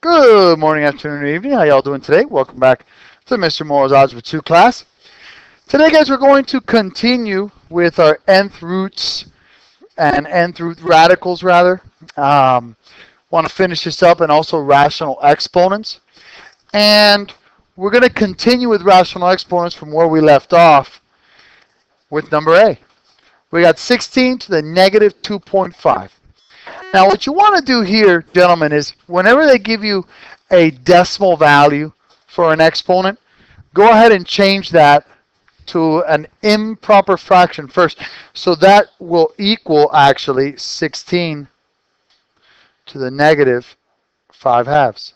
Good morning, afternoon, and evening. How y'all doing today? Welcome back to Mr. Morrow's Algebra 2 class. Today, guys, we're going to continue with our nth roots and nth root radicals, rather. Want to finish this up and also rational exponents. And we're going to continue with rational exponents from where we left off with number A. We got 16 to the negative 2.5. Now, what you want to do here, gentlemen, is whenever they give you a decimal value for an exponent, go ahead and change that to an improper fraction first. So that will equal, actually, 16 to the negative 5 halves.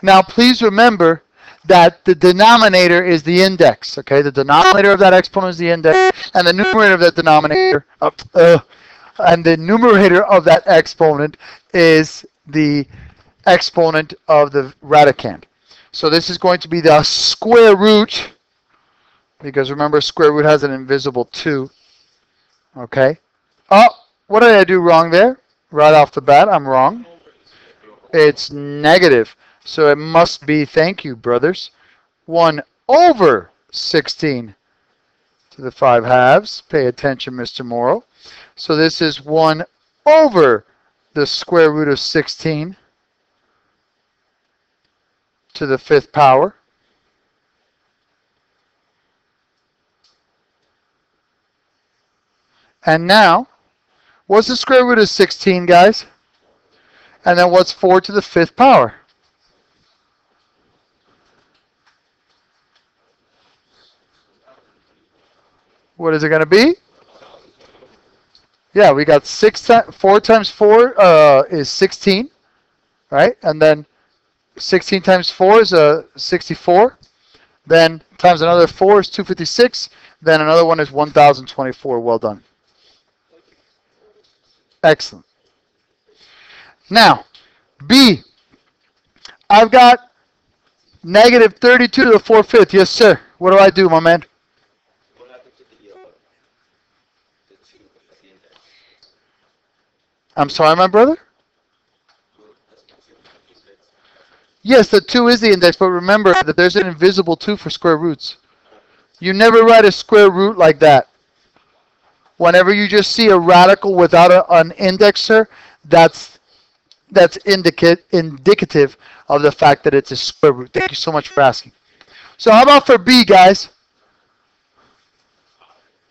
Now, please remember that the denominator is the index, okay? The denominator of that exponent is the index, and the numerator of that denominator, and the numerator of that exponent is the exponent of the radicand. So this is going to be the square root, because remember, square root has an invisible 2. Okay. Oh, what did I do wrong there? Right off the bat, I'm wrong. It's negative. So it must be, thank you, brothers, 1 over 16 to the 5 halves. Pay attention, Mr. Morrow. So this is 1 over the square root of 16 to the 5th power. And now, what's the square root of 16, guys? And then what's 4 to the 5th power? What is it going to be? Yeah, we got 4 times 4 is 16, right? And then 16 times 4 is 64. Then times another 4 is 256. Then another one is 1024. Well done. Excellent. Now, B. I've got negative 32 to the 4/5. Yes, sir. What do I do, my man? I'm sorry, my brother? Yes, the 2 is the index, but remember that there's an invisible 2 for square roots. You never write a square root like that. Whenever you just see a radical without an indexer, that's indicative of the fact that it's a square root. Thank you so much for asking. So how about for B, guys?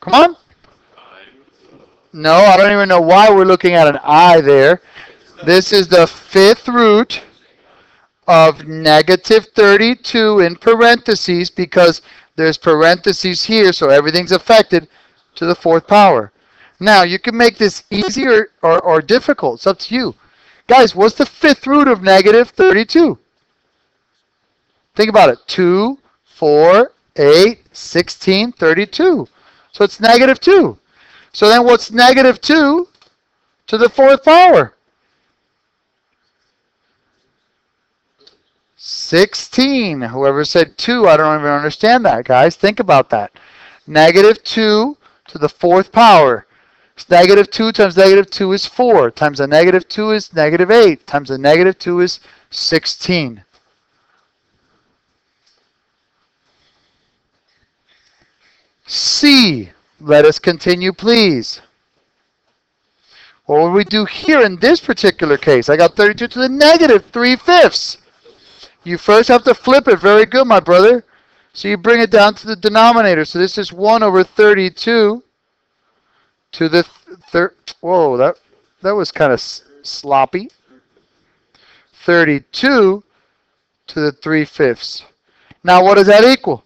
Come on. No, I don't even know why we're looking at an I there. This is the 5th root of negative 32 in parentheses, because there's parentheses here, so everything's affected, to the 4th power. Now, you can make this easier or difficult. It's up to you. Guys, what's the 5th root of negative 32? Think about it. 2, 4, 8, 16, 32. So it's negative 2. So then what's negative 2 to the 4th power? 16. Whoever said 2, I don't even understand that, guys. Think about that. Negative 2 to the 4th power. Negative 2 times negative 2 is 4. Times the negative 2 is negative 8. Times the negative 2 is 16. C. Let us continue, please. What will we do here in this particular case? I got 32 to the negative 3/5. You first have to flip it. Very good, my brother. So you bring it down to the denominator. So this is 1 over 32 to the whoa, that was kind of sloppy. 32 to the 3/5. Now what does that equal?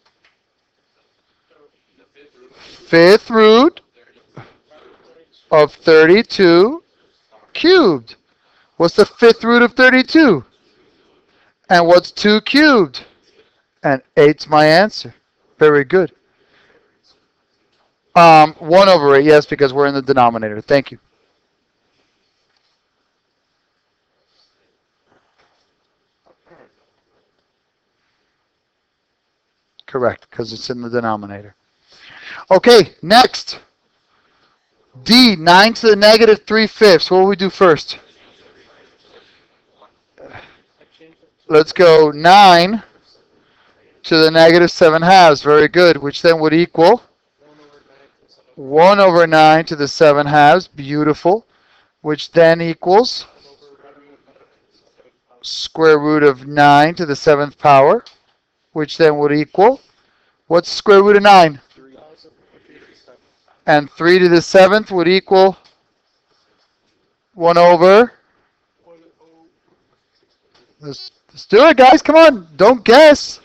5th root of 32 cubed. What's the 5th root of 32? And what's 2 cubed? And 8's my answer. Very good. 1 over 8, yes, because we're in the denominator. Thank you. Correct, because it's in the denominator. Okay, next. D, 9 to the negative 3/5. What will we do first? let's go 9 to the negative 7 halves. Very good. Which then would equal 1 over 9 to the 7 halves. Beautiful. Which then equals square root of 9 to the 7th power. Which then would equal, what's the square root of 9? And 3 to the 7th would equal 1 over. Let's do it, guys. Come on. Don't guess.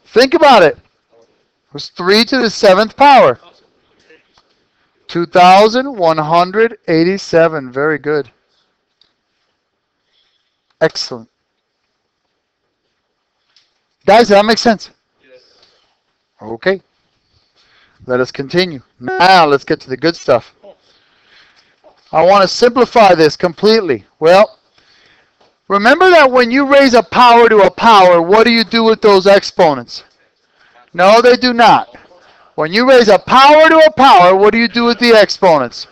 Think about it. It was 3 to the 7th power. 2,187. Very good. Excellent. Guys, does that make sense? Okay. Let us continue. Now let's get to the good stuff. I want to simplify this completely. Well, remember that when you raise a power to a power, what do you do with those exponents? No, they do not. When you raise a power to a power, what do you do with the exponents?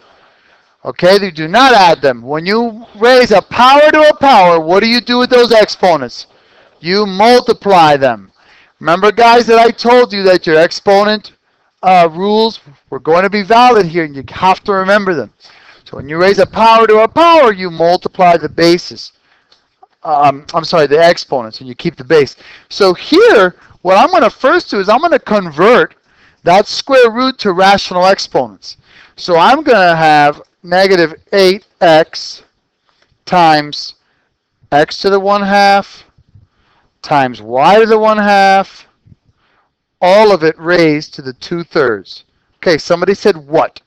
Okay, they do not add them. When you raise a power to a power, what do you do with those exponents? You multiply them. Remember, guys, that I told you that your exponent rules were going to be valid here, and you have to remember them. So when you raise a power to a power, you multiply the bases. The exponents, and you keep the base. So here, what I'm going to first do is I'm going to convert that square root to rational exponents. So I'm going to have negative 8x times x to the 1/2 times y to the 1/2, all of it raised to the 2/3. Okay, somebody said what?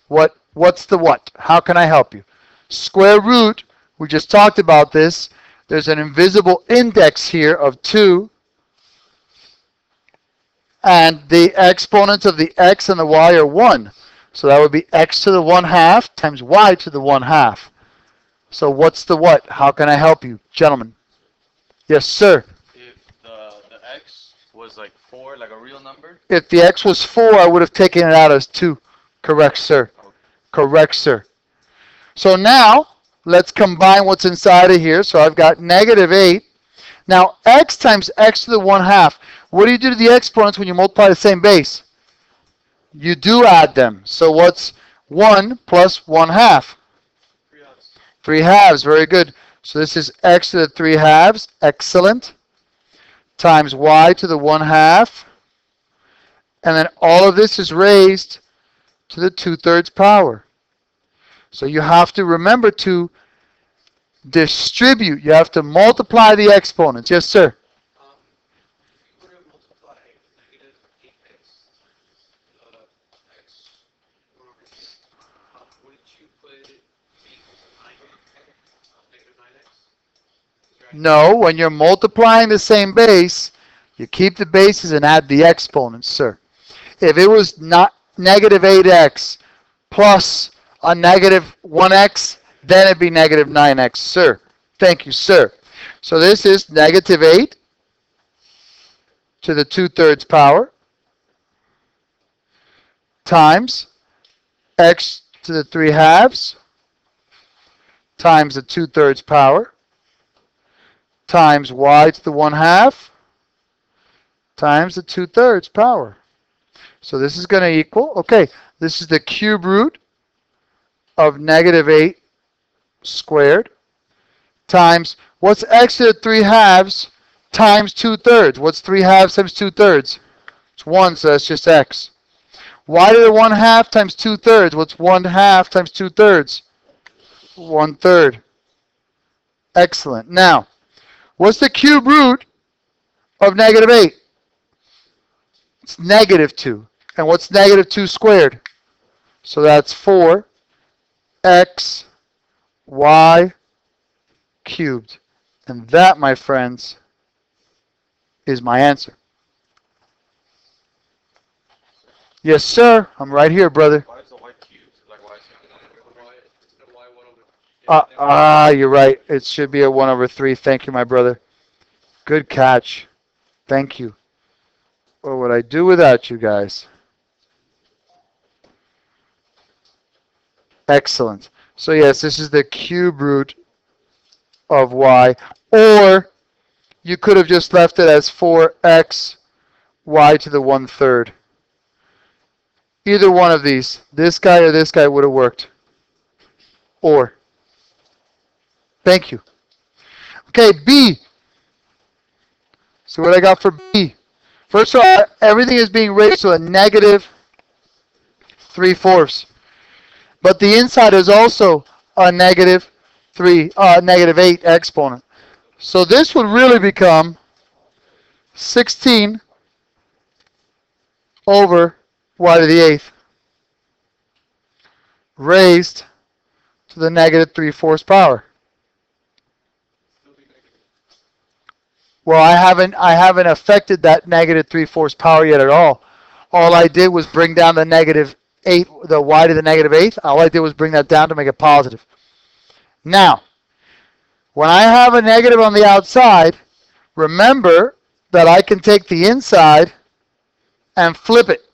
What's the what? How can I help you? Square root, we just talked about this. There's an invisible index here of 2. And the exponents of the x and the y are 1. So that would be x to the 1/2 times y to the 1/2. So what's the what? How can I help you, gentlemen? Yes, sir. If the x was like 4, like a real number? If the x was 4, I would have taken it out as 2. Correct, sir. Okay. Correct, sir. So now, let's combine what's inside of here. So I've got negative 8. Now, x times x to the 1/2. What do you do to the exponents when you multiply the same base? You do add them. So what's 1 plus 1/2? 3/2. Very good. So this is x to the 3/2. Excellent. Times y to the 1/2. And then all of this is raised to the 2/3 power. So you have to remember to distribute. You have to multiply the exponents. Yes, sir. No, when you're multiplying the same base, you keep the bases and add the exponents, sir. If it was not negative 8x plus a negative 1x, then it'd be negative 9x, sir. Thank you, sir. So this is negative 8 to the 2/3 power times x to the 3/2 times the 2/3 power times y to the 1/2 times the 2/3 power. So this is going to equal, okay, this is the cube root of negative 8 squared times, what's x to the 3/2 times 2/3? What's 3/2 times 2/3? It's 1, so that's just x. Y to the 1/2 times 2/3. What's 1/2 times 2/3? 1/3. Excellent. Now, what's the cube root of negative 8? It's negative 2. And what's negative 2 squared? So that's 4x y cubed. And that, my friends, is my answer. Yes, sir. I'm right here, brother. Why is the y cubed? Like, why is it? You're right. It should be a 1 over 3. Thank you, my brother. Good catch. Thank you. What would I do without you guys? Excellent. So yes, this is the cube root of y. Or you could have just left it as 4x y to the 1/3. Either one of these, this guy or this guy, would have worked. Or. Thank you. Okay, B. So what I got for B? First of all, everything is being raised to a negative 3/4. But the inside is also a negative 8 exponent. So this would really become 16 over y to the 8th raised to the negative 3/4 power. Well, I haven't affected that negative 3/4 power yet at all. All I did was bring down the negative 8, the y to the negative 8th. All I did was bring that down to make it positive. Now, when I have a negative on the outside, remember that I can take the inside and flip it.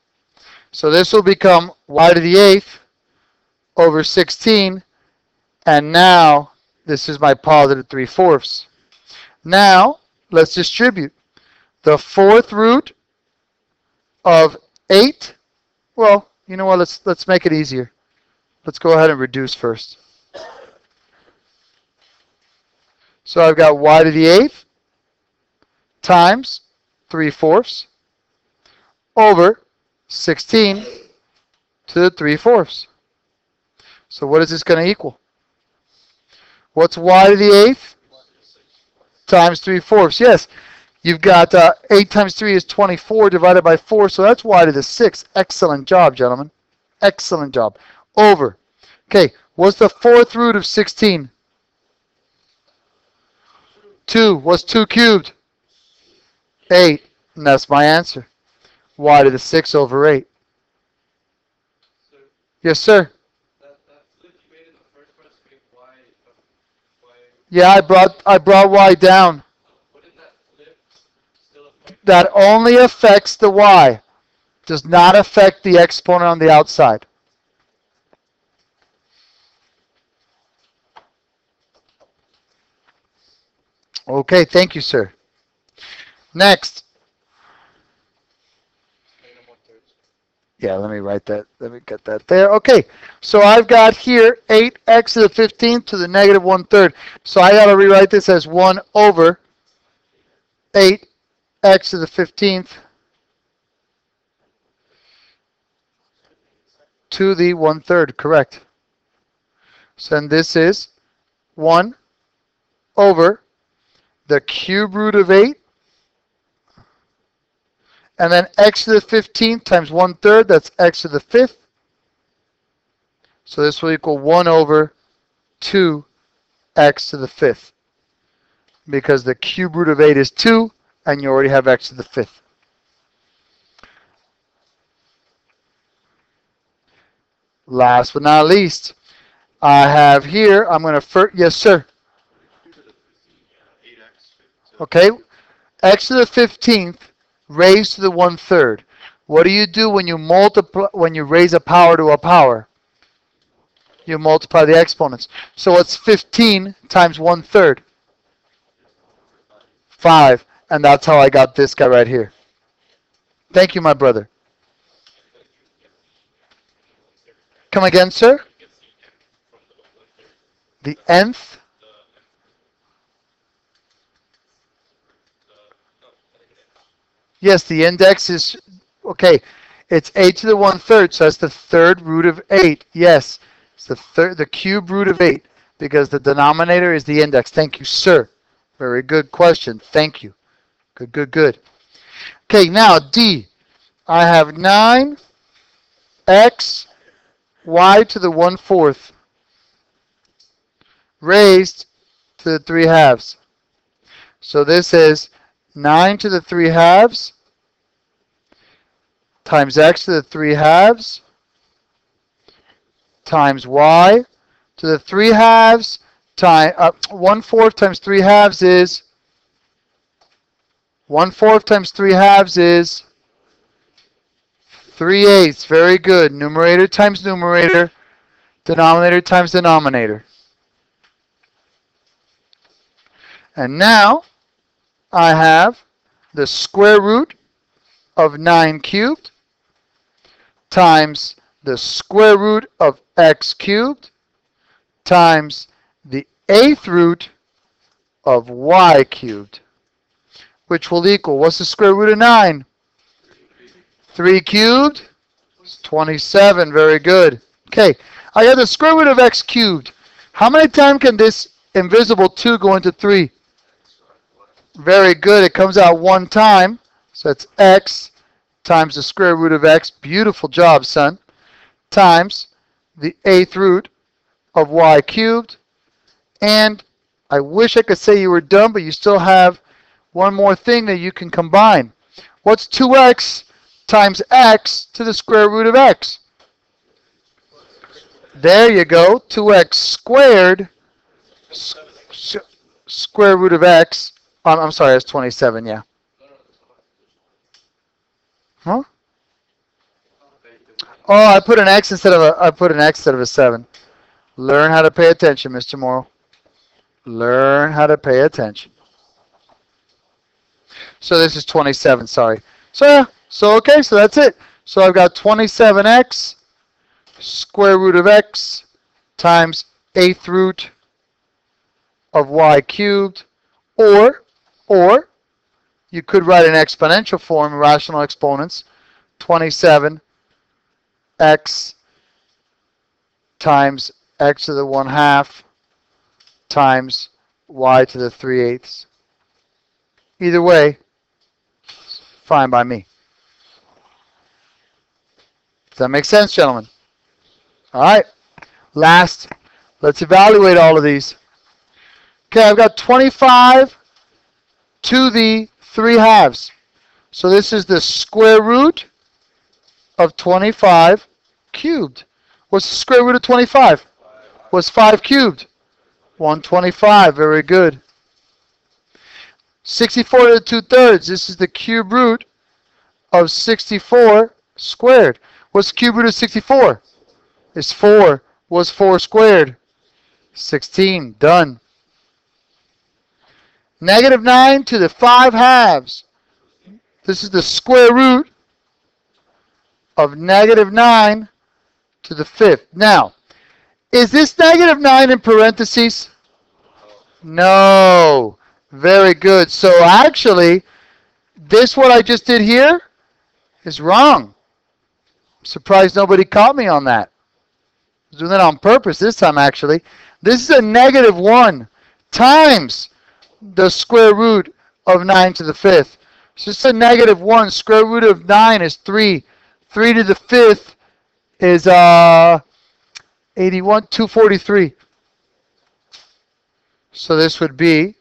So this will become y to the 8th over 16, and now this is my positive 3/4. Now, let's distribute. The 4th root of 8, well, you know what, let's make it easier. Let's go ahead and reduce first. So I've got y to the 8th times 3/4 over 16 to the 3/4. So what is this going to equal? What's y to the 8th times 3/4? Yes, you've got 8 times 3 is 24 divided by 4, so that's y to the 6th. Excellent job, gentlemen. Excellent job. Over. Okay, what's the 4th root of 16? 2. What's 2 cubed? 8. And that's my answer. Y to the 6 over 8. So Yes, sir. that flip you made in the first one to make y. Yeah, I brought y down. Wouldn't that flip still affect? That only affects the y. Does not affect the exponent on the outside. Okay, thank you, sir. Next. Yeah, let me write that. Let me get that there. Okay, so I've got here 8x to the 15th to the negative 1/3. So I got to rewrite this as 1 over 8x to the 15th to the 1/3, correct. So then this is 1 over the cube root of 8, and then x to the 15th times 1/3, that's x to the 5th. So this will equal 1 over 2x to the 5th, because the cube root of 8 is 2, and you already have x to the 5th. Last but not least, I have here, I'm going to, yes, sir. Okay, x to the 15th raised to the 1/3. What do you do when you multiply, when you raise a power to a power? You multiply the exponents. So it's 15 times 1/3. 5. And that's how I got this guy right here. Thank you, my brother. Come again, sir? The nth? Yes, the index is, okay, it's 8 to the 1/3, so that's the 3rd root of 8. Yes, it's the cube root of 8, because the denominator is the index. Thank you, sir. Very good question. Thank you. Good, good, good. Okay, now D. I have 9x y to the 1/4 raised to the 3/2. So this is 9 to the 3/2 times x to the 3/2 times y to the 3/2 times 1/4 times 3/2 is 1/4 times 3/2 is 3/8. Very good. Numerator times numerator, denominator times denominator. And now I have the square root of 9 cubed times the square root of x cubed times the eighth root of y cubed, which will equal, what's the square root of 9? 3 cubed? It's 27. Very good. Okay, I got the square root of x cubed. How many times can this invisible 2 go into 3? Very good. It comes out one time. So it's x times the square root of x. Beautiful job, son. Times the eighth root of y cubed. And I wish I could say you were done, but you still have one more thing that you can combine. What's 2x times x to the square root of x? There you go. 2x squared square root of x. I'm sorry, that's 27, yeah. Huh? Oh, I put an x instead of a 7. Learn how to pay attention, Mr. Morrow. Learn how to pay attention. So this is 27, sorry. So yeah, okay, so that's it. So I've got 27x square root of x times eighth root of y cubed, or you could write an exponential form, rational exponents, 27x times x to the 1/2 times y to the 3/8. Either way, fine by me. Does that make sense, gentlemen? All right. Last, let's evaluate all of these. Okay, I've got 25 to the 3/2. So this is the square root of 25 cubed. What's the square root of 25? What's 5 cubed? 125. Very good. 64 to the 2/3. This is the cube root of 64 squared. What's the cube root of 64? It's 4. What's 4 squared? 16. Done. -9 to the 5/2. This is the square root of -9 to the 5th. Now, is this -9 in parentheses? No. Very good. So actually, this what I just did here is wrong. I'm surprised nobody caught me on that. I was doing that on purpose this time, actually. This is a -1 times the square root of 9 to the 5th. So it's a -1. Square root of 9 is 3. 3 to the 5th is 81, 243. So this would be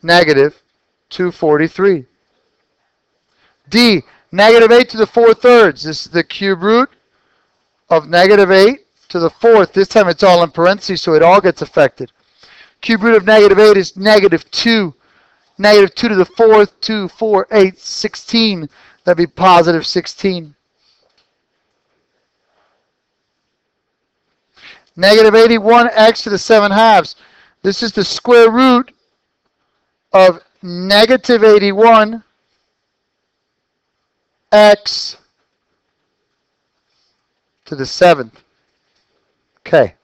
-243. D, -8 to the 4/3. This is the cube root of -8 to the 4th. This time it's all in parentheses, so it all gets affected. Cube root of -8 is -2. -2 to the 4th, 2, 4, 8, 16. That'd be +16. -81x to the 7/2. This is the square root of -81 x to the 7th. Okay.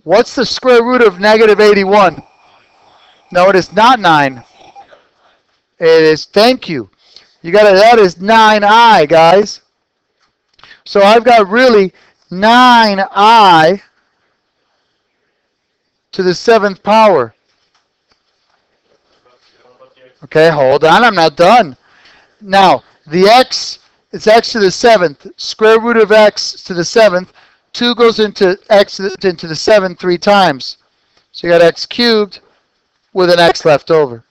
What's the square root of -81? No, it is not 9. It is, thank you. You got it, that is 9i, guys. So I've got really 9i to the 7th power. Okay, hold on, I'm not done. Now, the x, it's x to the 7th. Square root of x to the 7th. 2 goes into x into the 7 3 times. So you got x cubed with an x left over.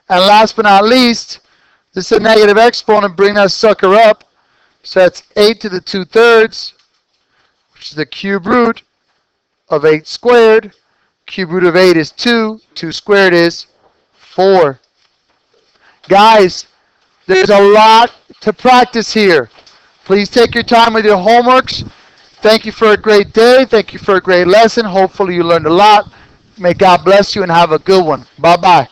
And last but not least, this is a negative exponent. Bring that sucker up. So that's 8 to the 2/3, which is the cube root of 8 squared. Cube root of 8 is 2. 2 squared is 4. Guys, there's a lot to practice here. Please take your time with your homeworks. Thank you for a great day. Thank you for a great lesson. Hopefully you learned a lot. May God bless you and have a good one. Bye bye.